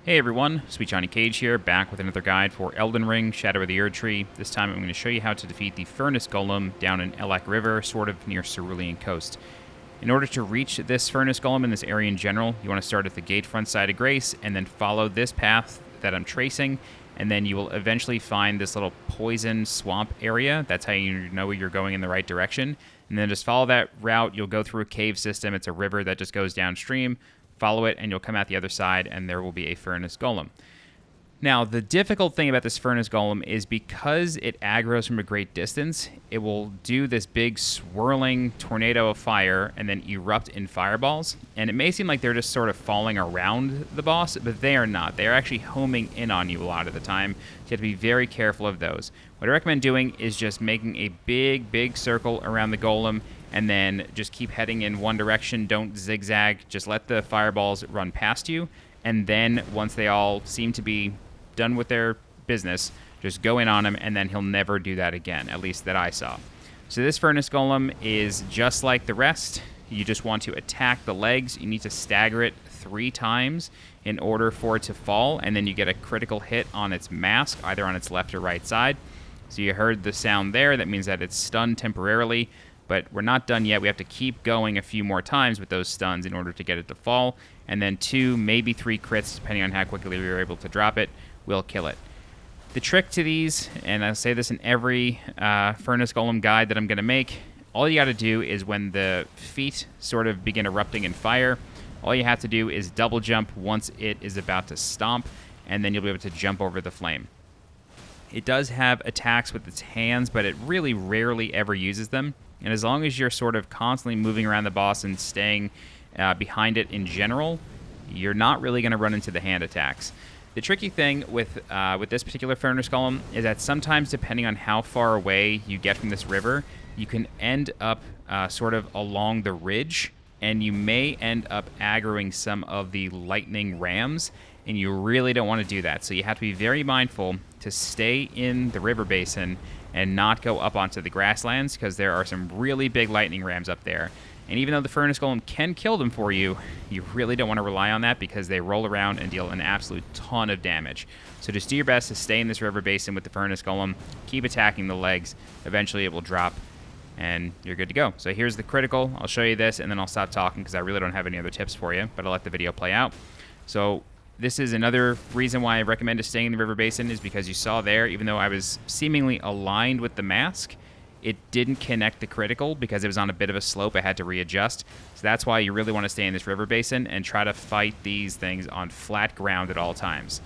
Hey everyone, SweetJohnnyCage here, back with another guide for Elden Ring, Shadow of the Erdtree. This time I'm going to show you how to defeat the Furnace Golem down in Ellac River, sort of near Cerulean Coast. In order to reach this Furnace Golem in this area in general, you want to start at the gate front side of Grace, and then follow this path that I'm tracing, and then you will eventually find this little poison swamp area. That's how you know you're going in the right direction. And then just follow that route. You'll go through a cave system. It's a river that just goes downstream. Follow it, and you'll come out the other side, and there will be a Furnace Golem. Now, the difficult thing about this Furnace Golem is because it aggroes from a great distance, it will do this big swirling tornado of fire and then erupt in fireballs. And it may seem like they're just sort of falling around the boss, but they are not. They are actually homing in on you a lot of the time, so you have to be very careful of those. What I recommend doing is just making a big circle around the Golem, and then just keep heading in one direction. Don't zigzag. Just let the fireballs run past you. And then once they all seem to be done with their business, just go in on him, and then he'll never do that again, at least that I saw. So this Furnace Golem is just like the rest. You just want to attack the legs. You need to stagger it 3 times in order for it to fall, and then you get a critical hit on its mask, either on its left or right side. So you heard the sound there. That means that it's stunned temporarily. But we're not done yet. We have to keep going a few more times with those stuns in order to get it to fall. And then 2, maybe 3 crits, depending on how quickly we were able to drop it, will kill it. The trick to these, and I'll say this in every Furnace Golem guide that I'm going to make, all you got to do is when the feet sort of begin erupting in fire, all you have to do is double jump once it is about to stomp, and then you'll be able to jump over the flame. It does have attacks with its hands, but it really rarely ever uses them. And as long as you're sort of constantly moving around the boss and staying behind it in general, you're not really going to run into the hand attacks. The tricky thing with this particular Furnace Golem is that sometimes, depending on how far away you get from this river, you can end up sort of along the ridge, and you may end up aggroing some of the lightning rams, and you really don't want to do that. So you have to be very mindful to stay in the river basin and not go up onto the grasslands, because there are some really big lightning rams up there. And even though the Furnace Golem can kill them for you, you really don't want to rely on that, because they roll around and deal an absolute ton of damage. So just do your best to stay in this river basin with the Furnace Golem, keep attacking the legs, eventually it will drop, and you're good to go. So here's the critical. I'll show you this, and then I'll stop talking, because I really don't have any other tips for you, but I'll let the video play out. So this is another reason why I recommend staying in the river basin, is because you saw there, even though I was seemingly aligned with the mask, it didn't connect the critical because it was on a bit of a slope. I had to readjust. So that's why you really want to stay in this river basin and try to fight these things on flat ground at all times.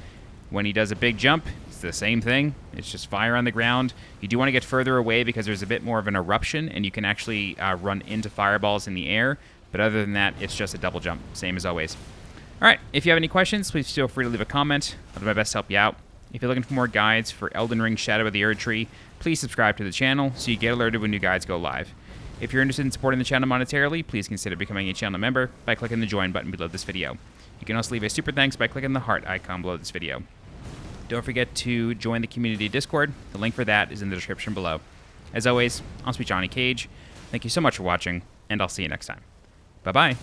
When he does a big jump, it's the same thing. It's just fire on the ground. You do want to get further away because there's a bit more of an eruption, and you can actually run into fireballs in the air. But other than that, it's just a double jump, same as always. All right, if you have any questions, please feel free to leave a comment. I'll do my best to help you out. If you're looking for more guides for Elden Ring, Shadow of the Erdtree, please subscribe to the channel so you get alerted when new guides go live. If you're interested in supporting the channel monetarily, please consider becoming a channel member by clicking the join button below this video. You can also leave a super thanks by clicking the heart icon below this video. Don't forget to join the community Discord. The link for that is in the description below. As always, I'm SweetJohnnyCage. Thank you so much for watching, and I'll see you next time. Bye-bye.